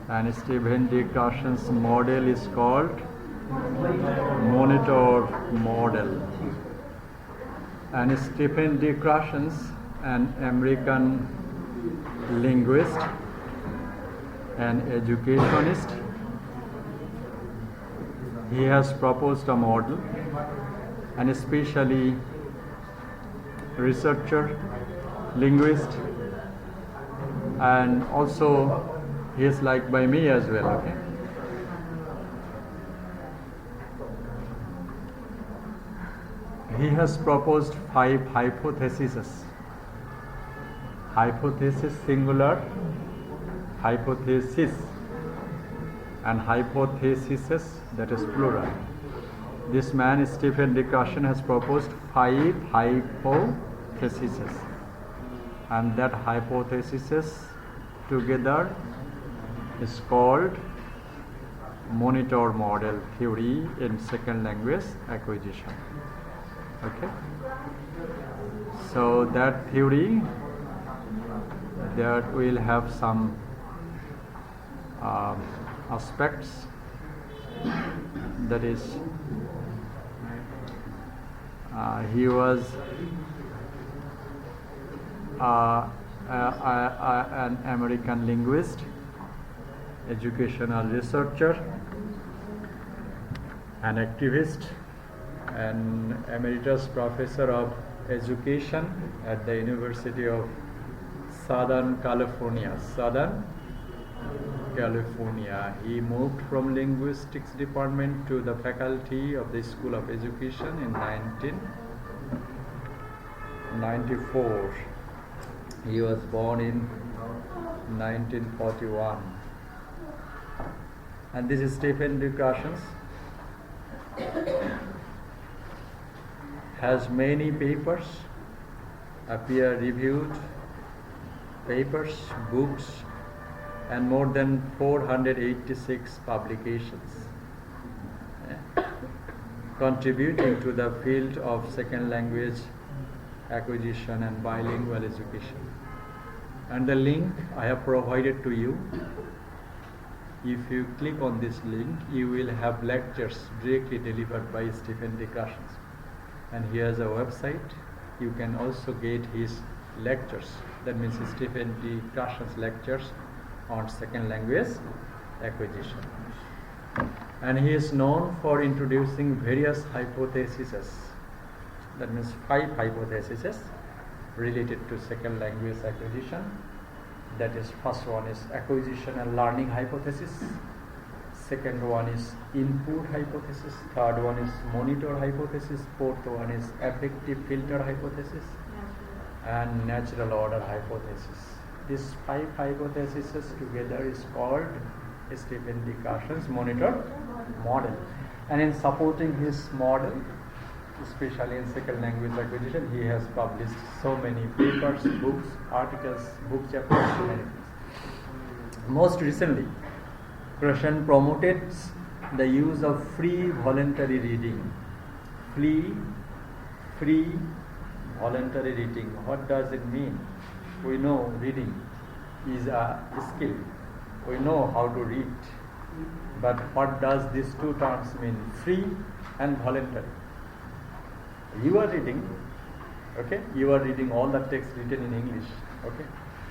And Stephen D. Krashen's model is called monitor model. And Stephen D. Krashen's an American linguist and educationist. He has proposed a model, and especially researcher, linguist, and also he is liked by me as well. Okay. He has proposed 5 hypotheses. Hypothesis singular, hypothesis, and hypotheses, that is plural. This man, Stephen D. Krashen, has proposed 5 hypotheses, and that hypothesis together is called monitor model theory in second language acquisition. Okay. So that theory, that will have some aspects, that is he was an American linguist, educational researcher, an activist, an emeritus professor of education at the University of Southern California. He moved from linguistics department to the faculty of the School of Education in 1994. He was born in 1941. And this is Stephen D. Krashen. Has many papers, peer-reviewed papers, books, and more than 486 publications, contributing to the field of second language acquisition and bilingual education. And the link I have provided to you, if you click on this link, you will have lectures directly delivered by Stephen D. Krashen. And here's a website. You can also get his lectures. That means Stephen D. Krashen's lectures on second language acquisition. And he is known for introducing various hypotheses. That means 5 hypotheses related to second language acquisition. That is, first one is acquisition and learning hypothesis. Second one is input hypothesis. Third one is monitor hypothesis. Fourth one is affective filter hypothesis, and natural order hypothesis. These 5 hypotheses together is called Stephen D. Krashen's monitor model. And in supporting his model, especially in second language acquisition, he has published so many papers, books, articles, book chapters, many things. Most recently, Krashen promoted the use of free voluntary reading. Free voluntary reading. What does it mean? We know reading is a skill. We know how to read. But what does these two terms mean? Free and voluntary. You are reading, okay? You are reading all the text written in English, okay?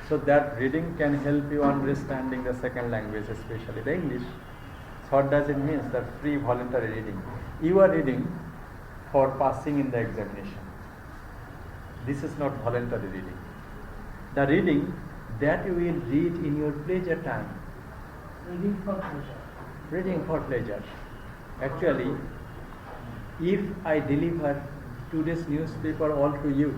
So that reading can help you understanding the second language, especially the English. So what does it mean? That free voluntary reading. You are reading for passing in the examination. This is not voluntary reading. The reading that you will read in your pleasure time. Reading for pleasure. Reading for pleasure. Actually, if I deliver today's newspaper all to you,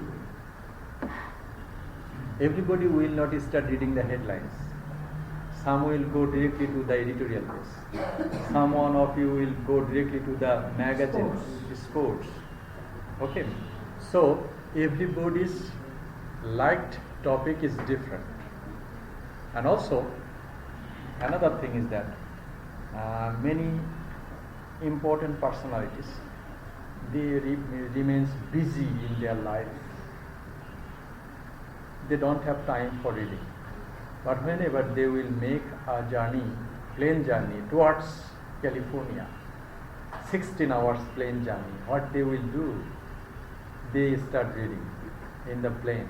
everybody will not start reading the headlines. Some will go directly to the editorial page. Some one of you will go directly to the magazines, sports. Okay. So everybody's liked topic is different. And also another thing is that many important personalities, they remains busy in their life. They don't have time for reading. but whenever they will make a journey, plane journey towards California, 16 hours plane journey, what they will do? They start reading in the plane.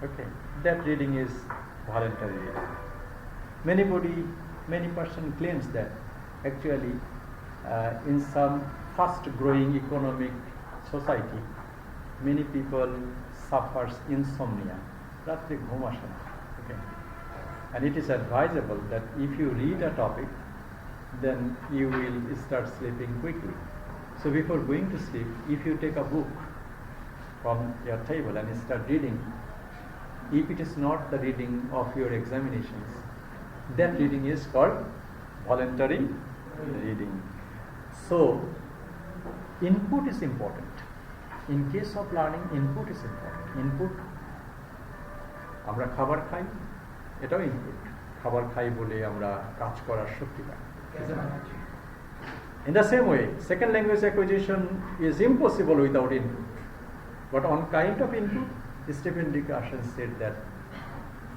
Okay, that reading is voluntary reading. Many person claims that actually in some fast-growing economic society, many people suffers insomnia. Ratri ghum ashe na. Okay, and it is advisable that if you read a topic, then you will start sleeping quickly. So before going to sleep, if you take a book from your table and start reading, if it is not the reading of your examinations, that reading is called voluntary reading. So input is important. In case of learning, input is important. Input, আমরা খাবার খাই, এটাও input. খাবার খাই বলে আমরা কাজ করার শক্তি পাই। In the same way, second language acquisition is impossible without input. But on kind of input, Stephen D. Krashen said that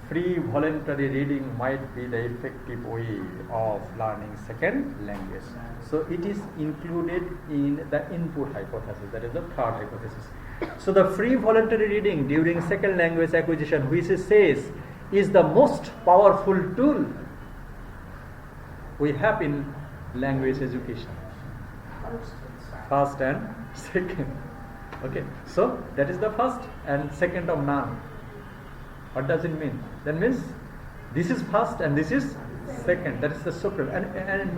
free voluntary reading might be the effective way of learning second language. So it is included in the input hypothesis, that is the third hypothesis. So the free voluntary reading during second language acquisition, which he says is the most powerful tool we have in language education. First and second. Okay, so that is the first and second of none. What does it mean? That means this is first and this is second. That is the supreme. And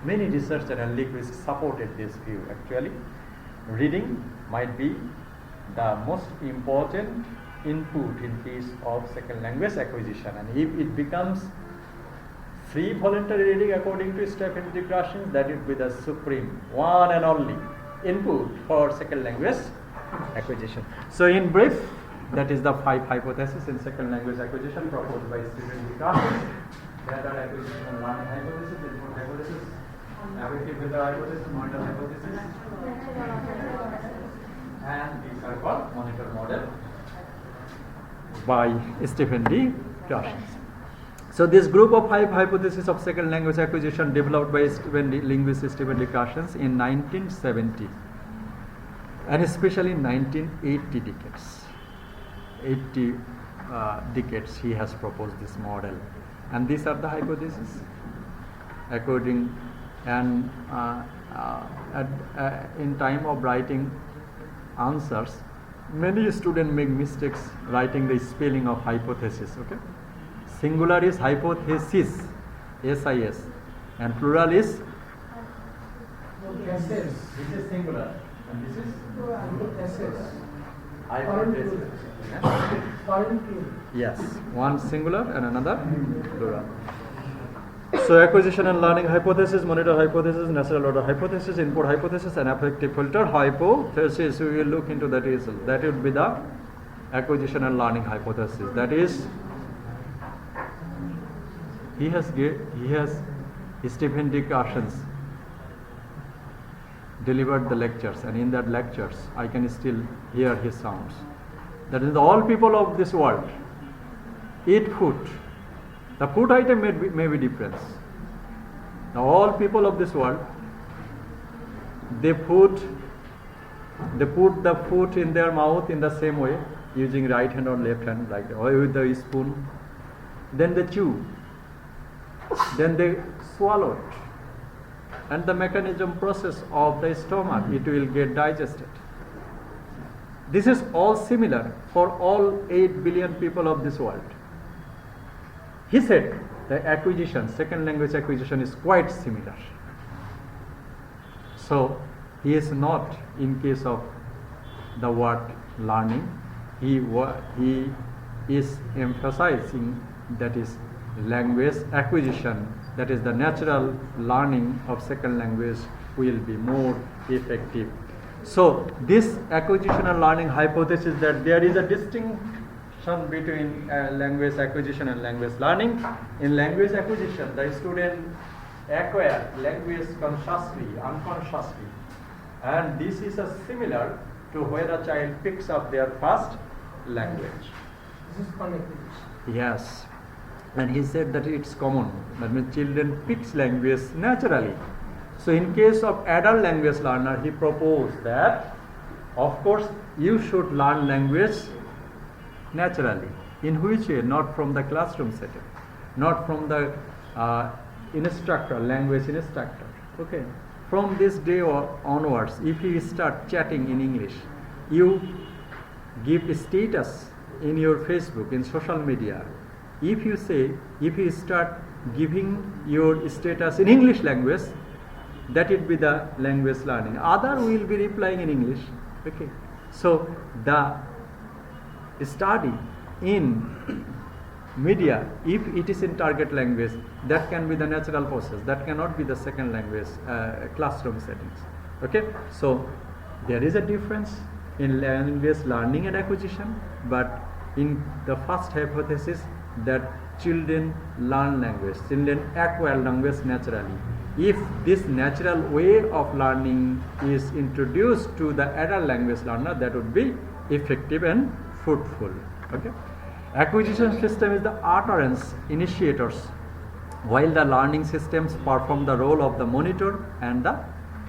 many researchers and linguists supported this view. Actually, reading might be the most important input in case of second language acquisition. And if it becomes free voluntary reading according to Stephen D. Krashen, that would be the supreme, one and only input for second language acquisition. So in brief, that is the 5 hypotheses in second language acquisition proposed by Stephen D. Krashen. That are acquisition and learning hypothesis, input hypothesis, affective weather hypothesis, monitor hypothesis, and these are called monitor model by Stephen D. Krashen. So this group of 5 hypotheses of second language acquisition developed by linguist Stephen D. Krashen in 1970 and especially in 1980 decades. 80 decades he has proposed this model, and these are the hypotheses according and in time of writing answers, many students make mistakes writing the spelling of hypothesis. Okay, singular is hypothesis, SIS, and plural is SS. this is singular and this is SS. hypothesis. Yes, one singular and another plural. So acquisition and learning hypothesis, monitor hypothesis, natural order hypothesis, input hypothesis, and affective filter hypothesis. We will look into the TESOL. That would be the acquisition and learning hypothesis. That is, he has Stephen D. Krashen delivered the lectures, and in that lectures I can still hear his sounds. That is, all people of this world eat food. The food item may be different. Now all people of this world, they put the food in their mouth in the same way, using right hand or left hand, like or with the spoon. Then they chew. Then they swallow it. And the mechanism process of the stomach, it will get digested. This is all similar for all 8 billion people of this world. He said the acquisition, second language acquisition, is quite similar. So he is not in case of the word learning. He is emphasizing that is language acquisition, that is the natural learning of second language will be more effective. So this acquisition and learning hypothesis, that there is a distinction between language acquisition and language learning. In language acquisition, the student acquire language consciously, unconsciously, and this is similar to where a child picks up their first language. This is called acquisition. Yes. And he said that it's common. That means children picks language naturally. So in case of adult language learner, he proposed that, of course, you should learn language naturally. In which way? Not from the classroom setting, not from the instructor, language instructor. Okay. From this day onwards, if you start chatting in English, you give a status in your Facebook, in social media. If you start giving your status in English language, that it be the language learning. Other will be replying in English. Okay. So the study in media, if it is in target language, that can be the natural process. That cannot be the second language classroom settings. Okay. So there is a difference in language learning and acquisition, but in the first hypothesis that children learn language, children acquire language naturally. If this natural way of learning is introduced to the adult language learner, that would be effective and fruitful. Okay. Acquisition system is the utterance initiators, while the learning systems perform the role of the monitor and the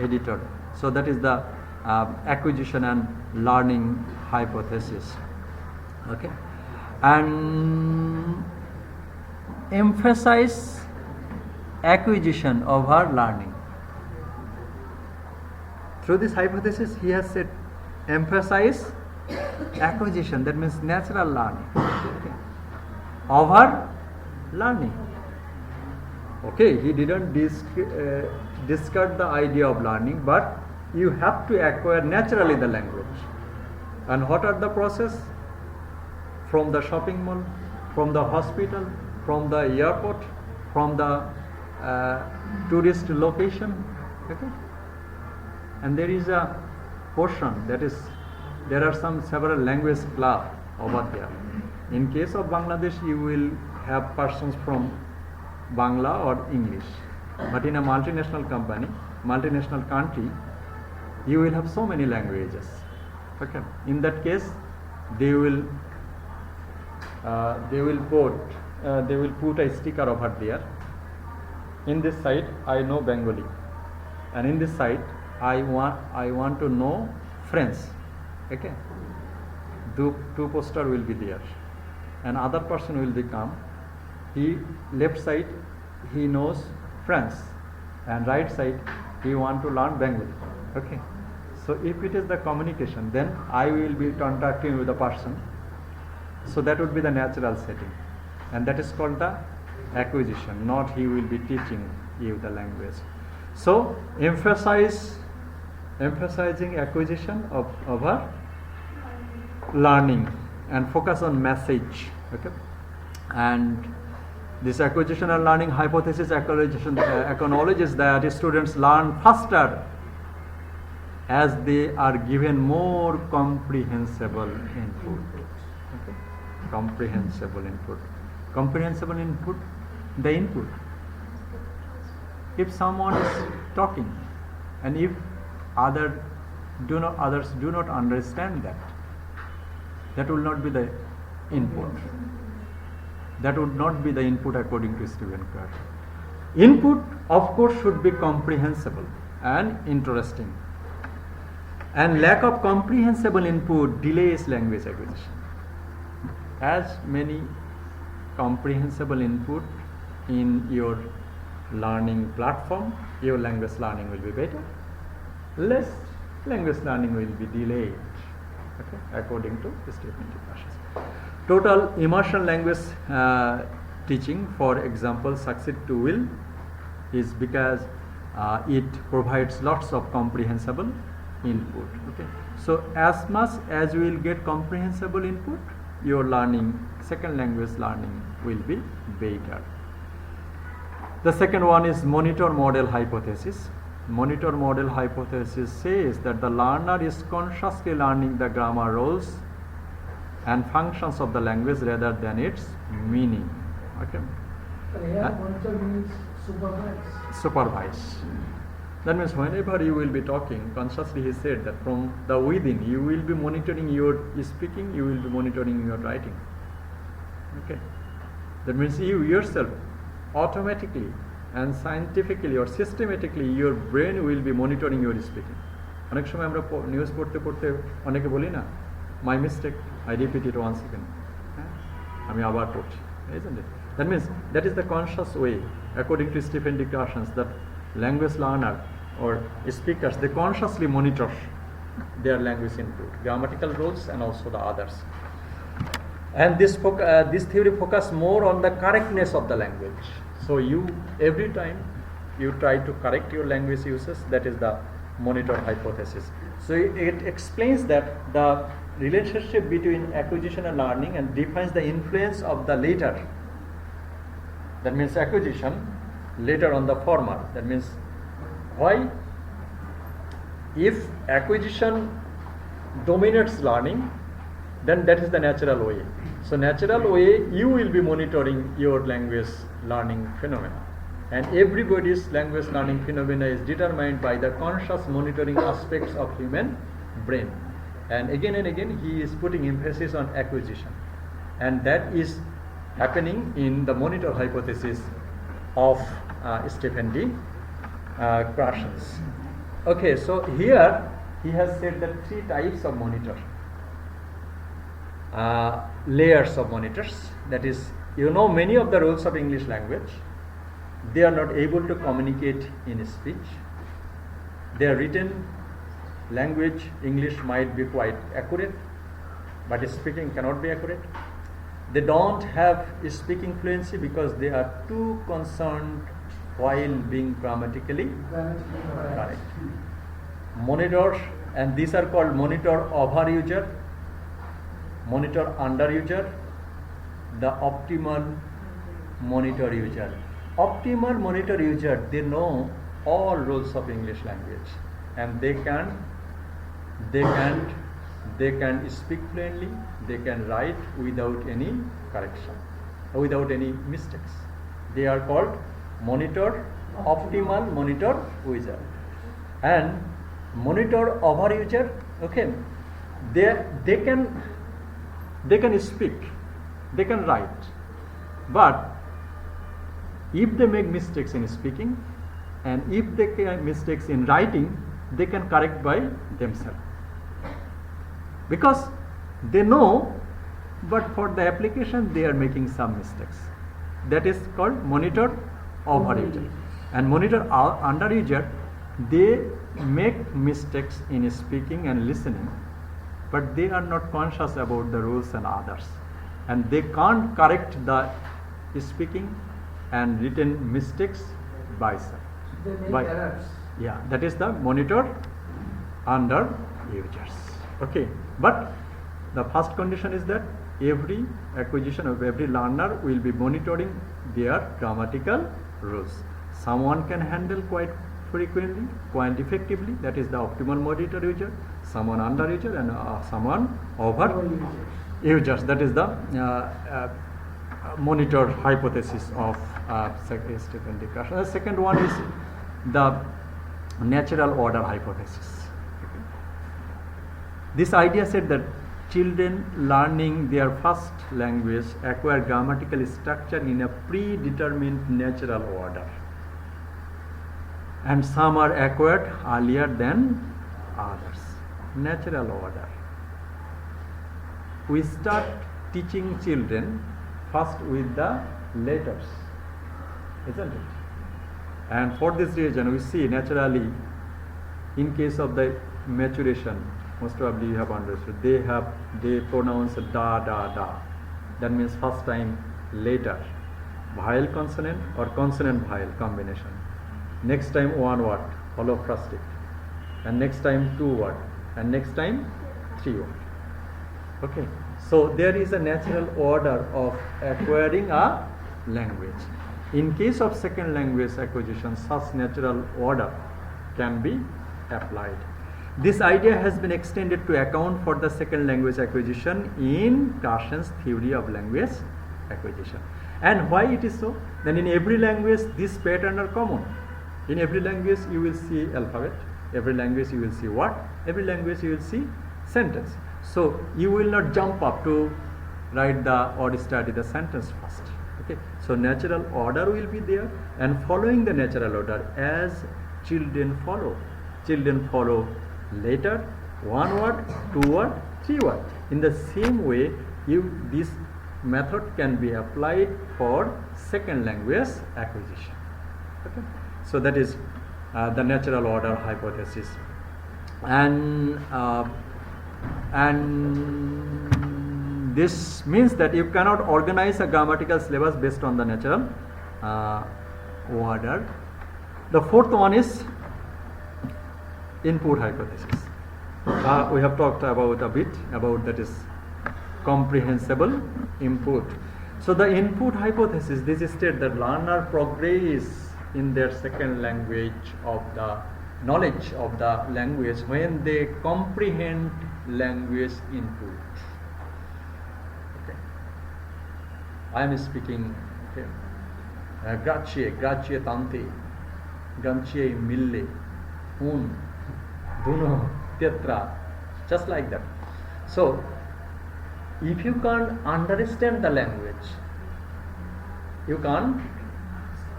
editor. So that is the acquisition and learning hypothesis. Okay. And emphasize acquisition over learning. Through this hypothesis, he has said emphasize acquisition, that means natural learning, okay, over learning. Okay, he didn't discard the idea of learning, but you have to acquire naturally the language. And what are the process? From the shopping mall, from the hospital, from the airport, from the tourist location. Okay? And there is a portion that is, there are several language clubs over there. In case of Bangladesh, you will have persons from Bangla or English. But in a multinational company, multinational country, you will have so many languages. Okay. In that case, they will put a sticker over there. In this side, I know Bengali, and in this side, I want to know French. Okay. Two poster will be there, and other person will become. He left side he knows French, and right side he want to learn Bengali. Okay. So if it is the communication, then I will be contacting with the person. So that would be the natural setting, and that is called the acquisition, not he will be teaching you the language. So emphasizing acquisition over learning and focus on message. Okay. And this acquisition and learning hypothesis acknowledges that students learn faster as they are given more comprehensible input. Okay. Comprehensible input. Comprehensible input, the input. If someone is talking, and if others do not understand that will not be the input. That would not be the input according to Stephen Kerr. Input, of course, should be comprehensible and interesting. And lack of comprehensible input delays language acquisition. As many comprehensible input in your learning platform, your language learning will be better. Less language learning will be delayed. Okay, according to Stephen Kerr. Total immersion language teaching, for example, succeed to will, is because it provides lots of comprehensible input. Okay, so as much as you will get comprehensible input, your learning, second language learning, will be better. The second one is monitor model hypothesis. Monitor model hypothesis says that the learner is consciously learning the grammar rules and functions of the language rather than its meaning. Okay. Here monitor means supervise. Supervise. That means whenever you will be talking, consciously he said that from the within you will be monitoring your speaking, you will be monitoring your writing. Okay. That means you yourself automatically and scientifically or systematically your brain will be monitoring your speaking. অনেক সময় আমরা news পড়তে পড়তে অনেকে বলি না, my mistake, I repeat it once again. আমি আবার পড়ছি, isn't it? That means that is the conscious way, according to Stephen D. Krashen, that language learner or speakers, they consciously monitor their language input, grammatical rules and also the others. And this theory focus more on the correctness of the language. So you every time you try to correct your language uses, that is the monitor hypothesis. So it explains that the relationship between acquisition and learning and defines the influence of the later. That means acquisition later on the former. That means why? If acquisition dominates learning, then that is the natural way. So natural way, you will be monitoring your language learning phenomena. And everybody's language learning phenomena is determined by the conscious monitoring aspects of human brain. And again, he is putting emphasis on acquisition. And that is happening in the monitor hypothesis of Stephen D. Krashen. Okay, so here he has said that 3 types of monitor. Layers of monitors. That is, many of the rules of English language, they are not able to communicate in speech. Their written language, English, might be quite accurate, but speaking cannot be accurate. They don't have speaking fluency because they are too concerned while being grammatically correct. Monitors, and these are called monitor overuser, monitor underuser, the optimal monitor user. Optimal monitor user, they know all rules of English language, and they can speak fluently, they can write without any correction, without any mistakes. They are called optimal monitor user. And monitor overuser, okay, they can speak, they can write, but if they make mistakes in speaking and if they make mistakes in writing, they can correct by themselves, because they know, but for the application they are making some mistakes. That is called monitor overuser. And monitor underuser, they make mistakes in speaking and listening, but they are not conscious about the rules and others, and they can't correct the speaking and written mistakes by self. They make errors. Yeah, that is the monitor under users. Okay, but the first condition is that every acquisition of every learner will be monitoring their grammatical rules. Someone can handle quite frequently, quite effectively, that is the optimal monitor user, someone under user, and someone over users. That is the monitor hypothesis of Stephen D. Krashen. The second one is the natural order hypothesis. Okay. This idea said that children learning their first language acquire grammatical structure in a predetermined natural order, and some are acquired earlier than others. Natural order. We start teaching children first with the letters, isn't it? And for this reason, we see naturally, in case of the maturation, most probably you have understood, they pronounce da da da. That means first time letter, vowel consonant or consonant vowel combination. Next time one word, holophrastic, and next time 2 word, and next time 3 word. Okay, so there is a natural order of acquiring a language. In case of second language acquisition, such natural order can be applied. This idea has been extended to account for the second language acquisition in Krashen's theory of language acquisition. And why it is so? Then in every language this pattern are common. In every language you will see alphabet, every language you will see word, every language you will see sentence. So you will not jump up to write the or study the sentence first. Okay, so natural order will be there, and following the natural order as children follow letter, one word, two word, three word. In the same way, this method can be applied for second language acquisition. Okay, so that is the natural order hypothesis, and this means that you cannot organize a grammatical syllabus based on the natural order. The fourth one is input hypothesis. We have talked about a bit about that is comprehensible input. So the input hypothesis, this states that learner progress in their second language of the knowledge of the language when they comprehend language input. Okay, I am speaking. Okay, grazie tante, grazie mille, un, duno, tetra, just like that. So if you can't understand the language, you can't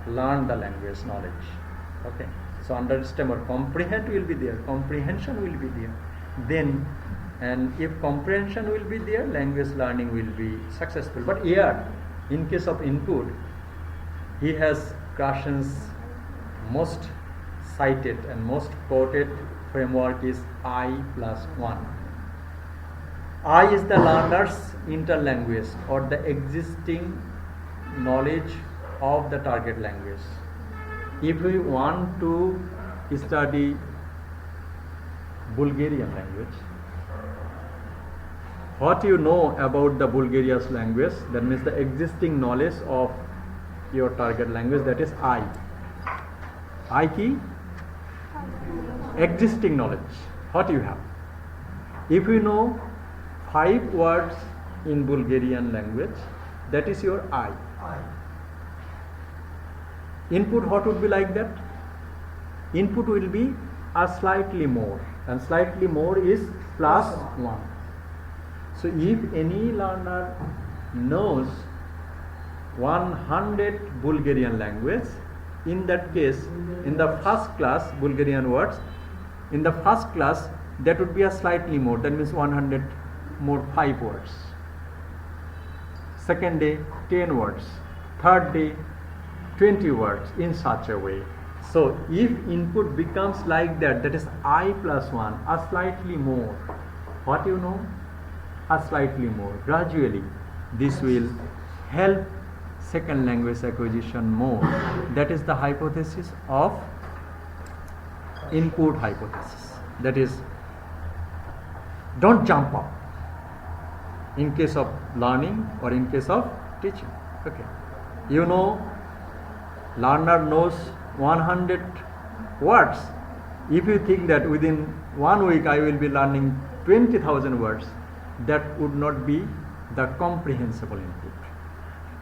learn the language knowledge. Okay, so understand or comprehend will be there, comprehension will be there. Then, and if comprehension will be there, language learning will be successful. But here, in case of input, he has Krashen's most cited and most quoted framework is I+1. I is the learner's interlanguage or the existing knowledge of the target language. If we want to study Bulgarian language, what you know about the Bulgarian language, that means the existing knowledge of your target language, that is I. I key? Existing knowledge. What you have? If you know 5 words in Bulgarian language, that is your I. Input, what would be like that? Input will be a slightly more, and slightly more is +1. So if any learner knows 100 Bulgarian language, in that case, in the first class Bulgarian words, in the first class that would be a slightly more, that means 100 more 5 words. Second day 10 words, third day 20 words, in such a way. So if input becomes like that, that is I+1, a slightly more. What you know? A slightly more. Gradually this will help second language acquisition more. That is the hypothesis of input hypothesis. That is, don't jump up in case of learning or in case of teaching. Okay, you know, learner knows 100 words. If you think that within 1 week I will be learning 20,000 words, that would not be the comprehensible input.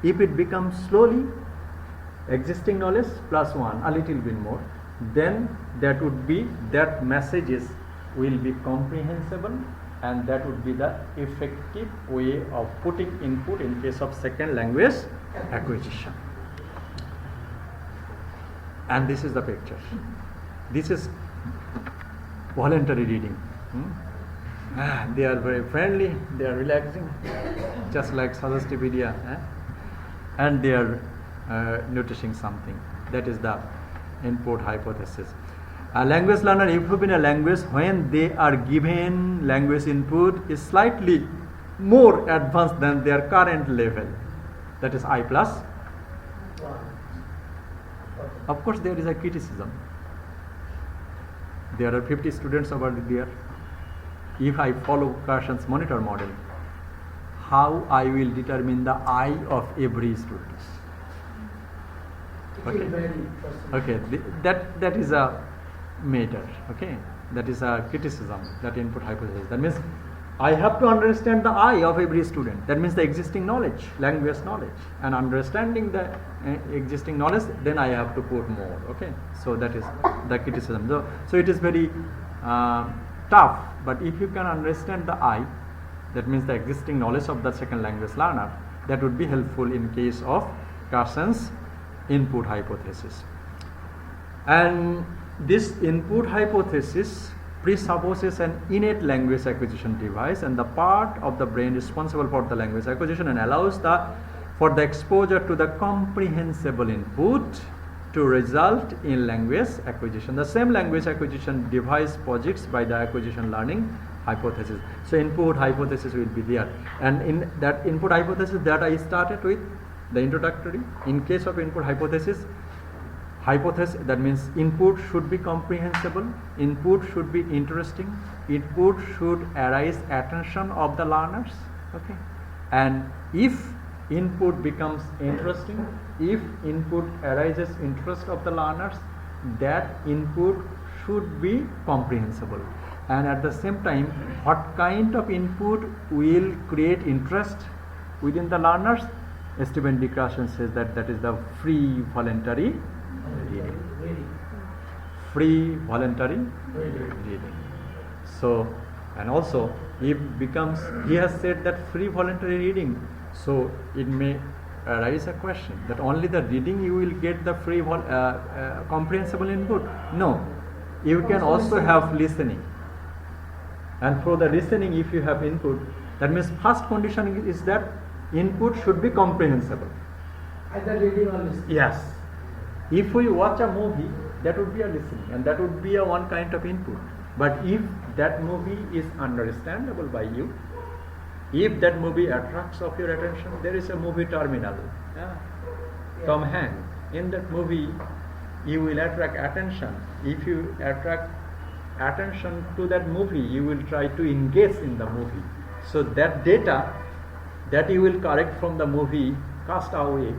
If it becomes slowly, existing knowledge +1, a little bit more, then that would be, that messages will be comprehensible, and that would be the effective way of putting input in case of second language acquisition. And this is the picture. This is voluntary reading. They are very friendly, they are relaxing, just like Suggestipedia, and they are noticing something. That is the input hypothesis. A language learner improve in a language when they are given language input is slightly more advanced than their current level. That is I+. Of course, there is a criticism. There are 50 students over there. If I follow Krashen's monitor model, how I will determine the I of every student? Okay, that is a matter. Okay, that is a criticism, that input hypothesis. That means I have to understand the I of every student. That means the existing knowledge, language knowledge, and understanding the existing knowledge, then I have to put more. Okay, so that is the criticism. So it is very tough, but if you can understand the I, that means the existing knowledge of the second language learner, that would be helpful in case of Krashen's input hypothesis. And this input hypothesis presupposes an innate language acquisition device and the part of the brain responsible for the language acquisition and allows for the exposure to the comprehensible input to result in language acquisition. The same language acquisition device posits by the acquisition learning hypothesis. So input hypothesis will be there, and in that input hypothesis that I started with the introductory, in case of input hypothesis, that means input should be comprehensible, input should be interesting, input should arise attention of the learners, okay, and if input becomes interesting, if input arises interest of the learners, that input should be comprehensible. And at the same time, what kind of input will create interest within the learners? Stephen D. Krashen says that is the free voluntary reading. Free voluntary reading. So, and also he has said that free voluntary reading. So it may arise a question that only the reading you will get the free comprehensible input. No, you can also have listening. And for the listening, if you have input, that means first condition is that input should be comprehensible. Either reading or listening. Yes. If we watch a movie, that would be a listening, and that would be a one kind of input. But if that movie is understandable by you, if that movie attracts of your attention, there is a movie terminal. Tom Hanks. In that movie, you will attract attention. If you attract attention to that movie, you will try to engage in the movie. So that data that you will collect from the movie, cast away,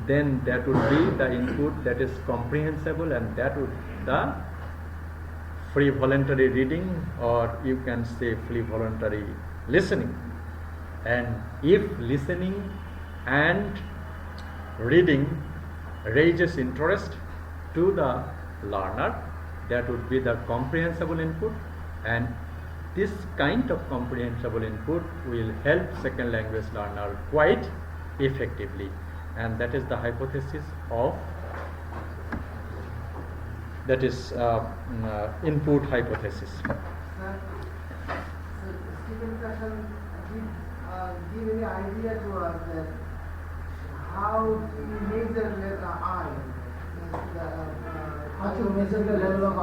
then that would be the input that is comprehensible, and that would the free voluntary reading, or you can say free voluntary listening. And if listening and reading raises interest to the learner, that would be the comprehensible input, and this kind of comprehensible input will help second language learner quite effectively, and that is the hypothesis of input hypothesis. Stephen Krashen give any idea to us that how to measure letter I? How to measure the level of I?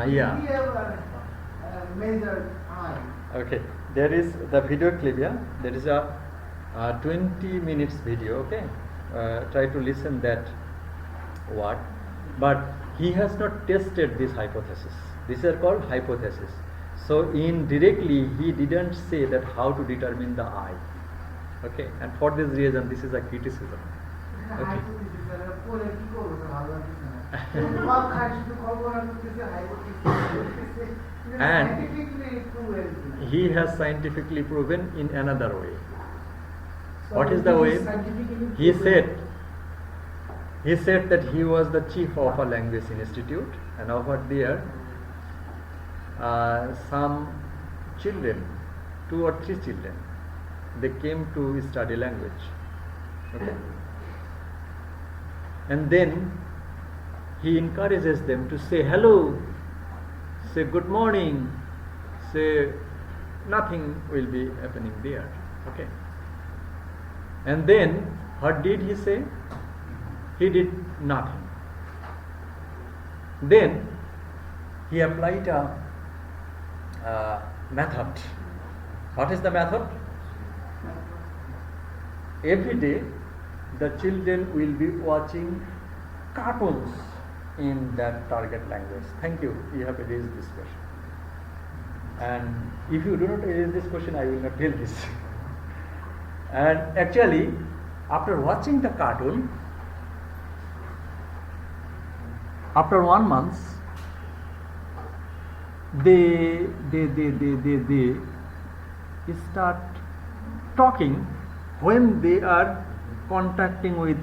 Yeah. We have measured I. Okay. There is the video clip. Yeah. There is a 20 minutes video. Okay. Try to listen that word, but he has not tested this hypothesis. These are called hypothesis. So indirectly he didn't say that how to determine the I. Okay, and for this reason this is a criticism. Okay. And he has scientifically proven in another way. So what is the way? He He said that he was the chief of a language institute, and over there some children, 2 or 3 children, they came to study language. Okay. And then he encourages them to say hello, say good morning, say nothing will be happening there. Okay. And then what did he say? He did nothing. Then he applied a method. What is the method? Every day the children will be watching cartoons in that target language. Thank you. You have raised this question. And if you do not raise this question, I will not tell this. And actually, after watching the cartoon, after 1 month, they start talking when they are contacting with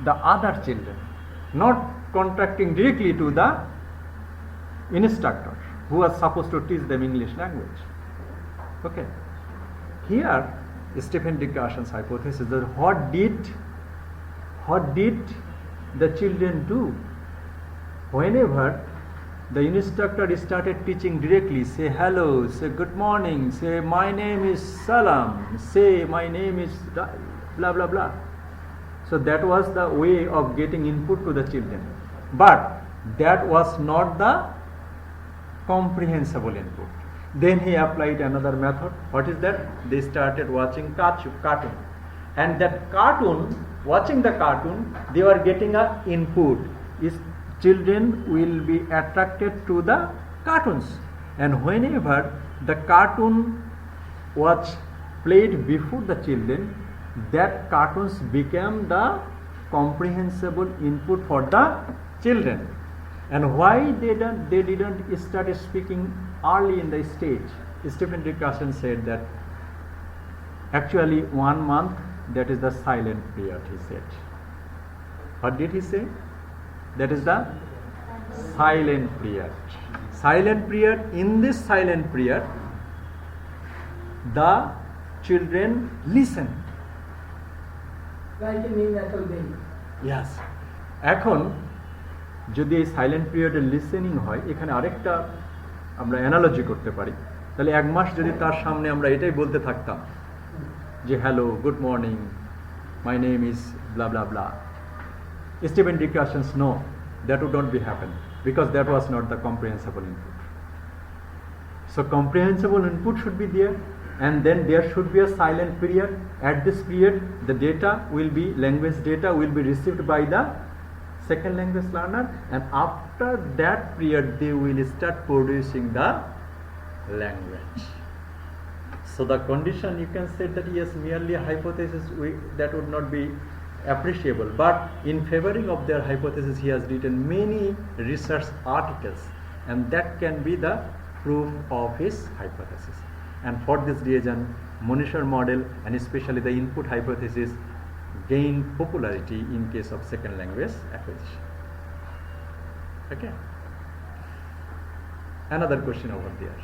the other children, not contacting directly to the instructor who was supposed to teach them English language. Okay. Here, Stephen D. Krashen's hypothesis that what did what did the children do? Whenever the instructor started teaching directly, say hello, say good morning, say my name is Salam, say my name is blah blah blah. So that was the way of getting input to the children. But that was not the comprehensible input. Then he applied another method. What is that? They started watching cartoon. And that cartoon, watching the cartoon, they were getting a input. Children will be attracted to the cartoons. And whenever the cartoon was played before the children, that cartoons became the comprehensible input for the children. And why they didn't start speaking early in the stage? Stephen D. Krashen said that actually 1 month, that is the silent period, he said. What did he say? That is the silent period. Silent period, in this silent period, the children listen. Like a neonatal baby. Yes. এখন যদি এই silent পিরিয়ডে listening হয়, এখানে আরেকটা আমরা analogy করতে পারি। তাহলে 1 মাস যদি তার সামনে আমরা এটাই বলতে থাকতাম যে hello, good morning, my name is blah blah blah, Stephen D. Krashen's no, that would not be happen because that was not the comprehensible input. So comprehensible input should be there, and then there should be a silent period. At this period, the data will be, language data will be received by the second language learner, and after that period they will start producing the language. So the condition, you can say that yes, merely a hypothesis, that would not be appreciable, but in favoring of their hypothesis he has written many research articles, and that can be the proof of his hypothesis. And for this reason, Monisher model and especially the input hypothesis gained popularity in case of second language acquisition. Okay. Another question over there.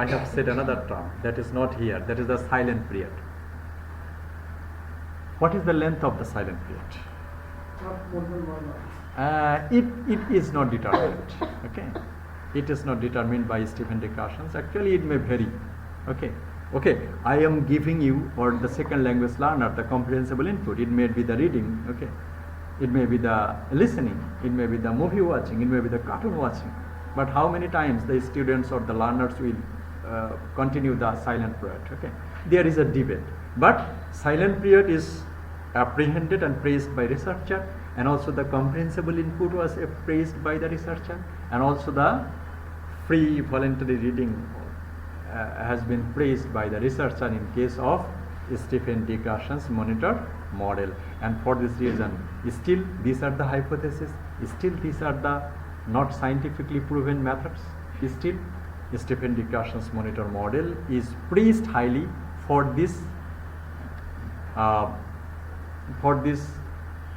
I have said another term that is not here, that is the silent period. What is the length of the silent period? Not more than 1 month. It is not determined. Okay, it is not determined by Stephen D. Krashen. Actually, it may vary. Okay. I am giving you, or the second language learner, the comprehensible input. It may be the reading. Okay, it may be the listening. It may be the movie watching. It may be the cartoon watching. But how many times the students or the learners will continue the silent period? Okay, there is a debate. But silent period is apprehended and praised by researcher, and also the comprehensible input was praised by the researcher, and also the free voluntary reading has been praised by the researcher in case of Stephen D. Krashen's monitor model. And for this reason, still these are the hypotheses, still these are the not scientifically proven methods, still Stephen D. Krashen's monitor model is praised highly for this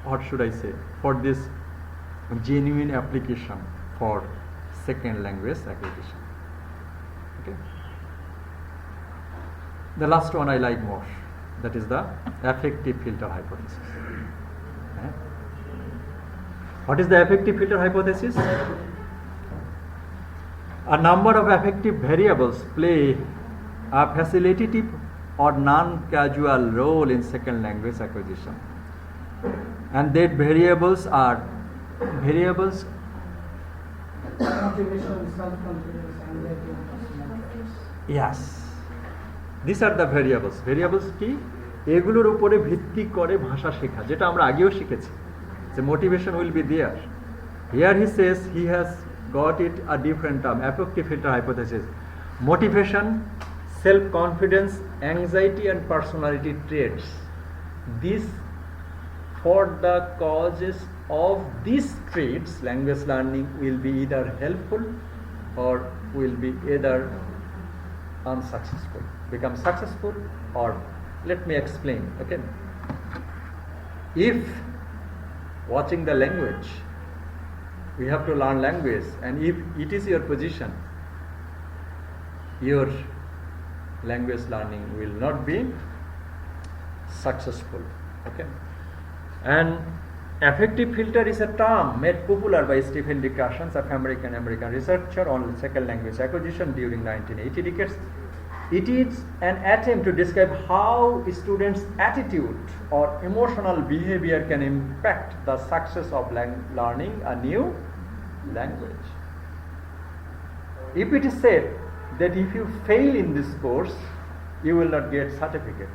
what should I say, for this genuine application for second language acquisition. Okay. The last one I like more, that is the affective filter hypothesis. What is the affective filter hypothesis? A number of affective variables play a facilitative or non-causal role in second language acquisition, and that variables are Motivation, self-confidence, anxiety, and personality. yes, these are the variables কি এগুলোর উপরে ভিত্তি করে ভাষা শেখা, যেটা আমরা আগেও শিখেছি, যে motivation will be there. Here he says he has got it a different term, affective filter hypothesis. Motivation, self-confidence, anxiety and personality traits, this for the causes of these traits language learning will be either helpful or will be either unsuccessful, become successful, or let me explain. Okay, if watching the language, we have to learn language, and if it is your position, your language learning will not be successful. Okay, And affective filter is a term made popular by Stephen D. Krashen, a American researcher on second language acquisition during 1980 decades. It is an attempt to describe how students' attitude or emotional behavior can impact the success of learning a new language. If it is said that if you fail in this course, you will not get certificate,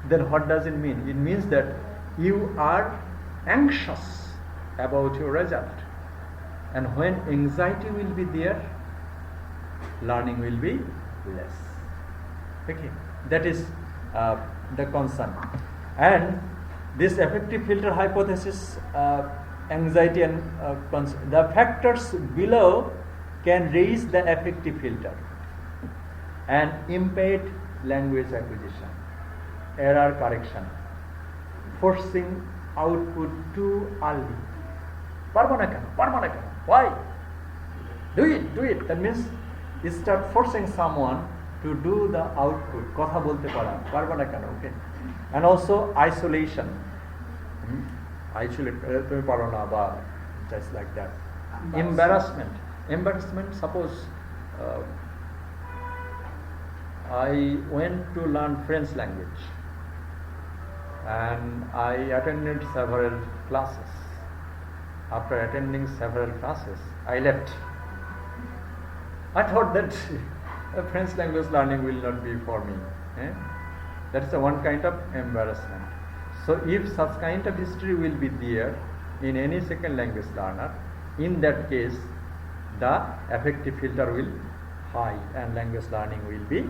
then what does it mean? It means that you are anxious about your result, and when anxiety will be there, learning will be less. Okay, that is the concern. And this affective filter hypothesis, anxiety and the factors below can raise the affective filter and impede language acquisition, error correction, forcing output too early. Why? Do it. That means you start forcing someone to do the output. Kotha bolte para. Okay. And also isolation. Isolate. Just like that. Embarrassment. Suppose I went to learn French language, and I attended several classes. After attending several classes, I left. I thought that French language learning will not be for me. That's one kind of embarrassment. So if such kind of history will be there in any second language learner, in that case the affective filter will high and language learning will be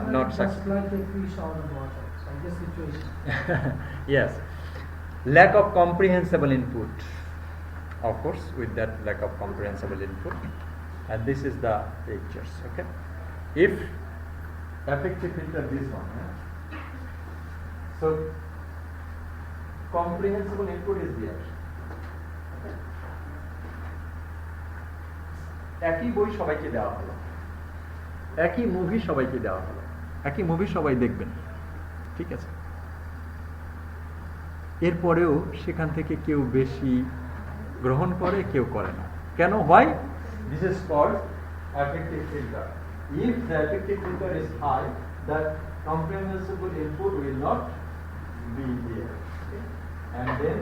not just successful. like a fish out of water. So I guess situation. Yes. Lack of comprehensible input. Of course, with that lack of comprehensible input. And this is the pictures. Okay. If affective filter this one. So comprehensible input is there. একই বই সবাইকে দেওয়া হলো, একই movie সবাইকে দেওয়া হলো, একই মুভি সবাই দেখবেন, ঠিক আছে? এরপরেও সেখান থেকে কেউ বেশি গ্রহণ করে, কেউ করে না। কেন? Why? This is called affective filter. If the affective filter is high, the comprehensible input will not be there, okay? And then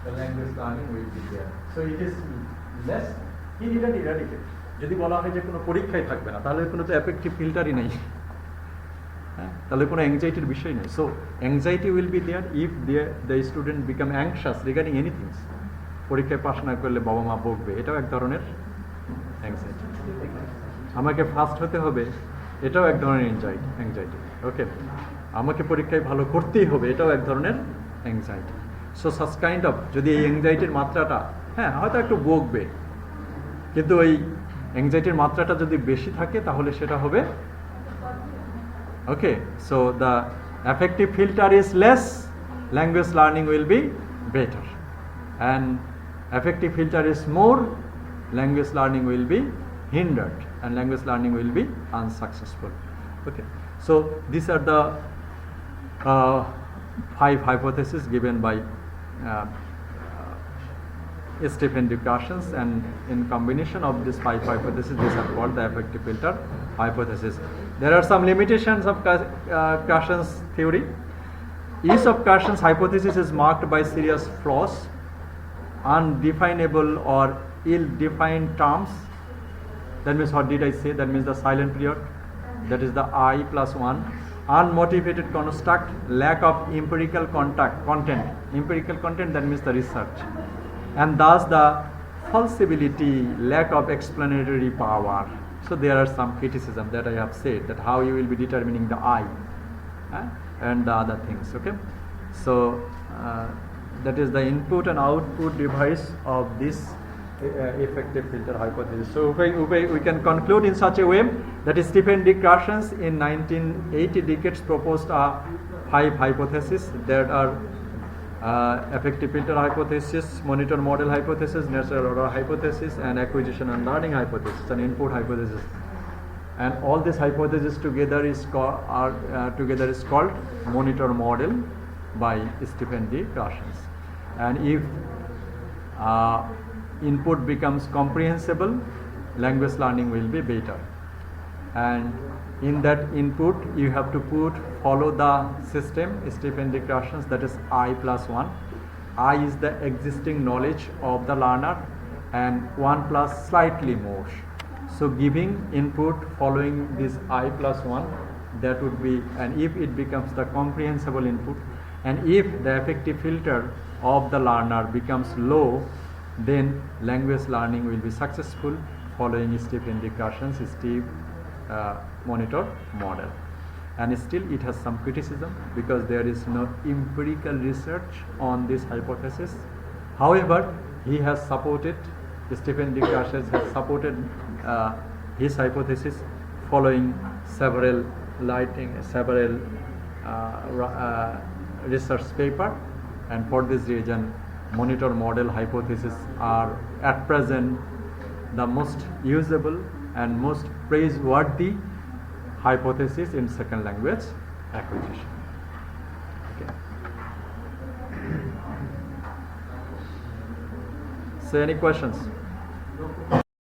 the language learning will be there. So it is less. He didn't eradicate. যদি বলা হয় যে কোনো পরীক্ষায় থাকবে না, তাহলে কোনো তো অ্যাফেক্টিভ ফিল্টারই নেই, তাহলে কোনো অ্যাংজাইটির বিষয় নেই। So anxiety will be there if the student become anxious regarding anything. পরীক্ষায় পাস না করলে বাবা মা বকবে, এটাও এক ধরনের অ্যাংজাইটি। আমাকে ফার্স্ট হতে হবে, এটাও এক ধরনের অ্যাংজাইটি। ওকে, আমাকে পরীক্ষায় ভালো করতেই হবে, এটাও এক ধরনের anxiety. So such kind of, যদি এই অ্যাংজাইটির মাত্রাটা, হয়তো একটু বকবে, কিন্তু ওই অ্যাংজাইটির মাত্রাটা যদি বেশি থাকে তাহলে সেটা হবে okay. So the affective filter is less, language learning will be better, and affective filter is more, language learning will be hindered and language learning will be unsuccessful. Okay, so these are the 5 hypotheses given by Stephen D. Krashen, and in combination of these 5 hypotheses, these are called the affective filter hypothesis. There are some limitations of Krashen's theory. Each of Krashen's hypothesis is marked by serious flaws, undefinable or ill-defined terms. That means, what did I say? That means the silent period, that is the I plus 1, unmotivated construct, lack of empirical content. Empirical content, that means the research. And thus the falsibility, lack of explanatory power. So there are some criticism that I have said, that how you will be determining the I and the other things. Okay, so that is the input and output device of this effective filter hypothesis. So we can conclude in such a way that Stephen D. Krashen in 1980 decades proposed 5 hypotheses that are affective filter hypothesis, monitor model hypothesis, natural order hypothesis, and acquisition and learning hypothesis, and input hypothesis. And all these hypotheses together is called monitor model by Stephen D. Krashen. And if input becomes comprehensible, language learning will be better. And in that input you have to follow the system Stephen D. Krashen, that is I plus 1. I is the existing knowledge of the learner and 1 plus slightly more. So giving input following this I plus 1, that would be, and if it becomes the comprehensible input, and if the effective filter of the learner becomes low, then language learning will be successful following Stephen D. Krashen's monitor model. And still it has some criticism because there is no empirical research on this hypothesis. However, he has supported, Stephen D. Krashen has supported his hypothesis following several research paper, and for this reason monitor model hypothesis are at present the most usable and most praiseworthy hypothesis in second language acquisition. Okay. So any questions?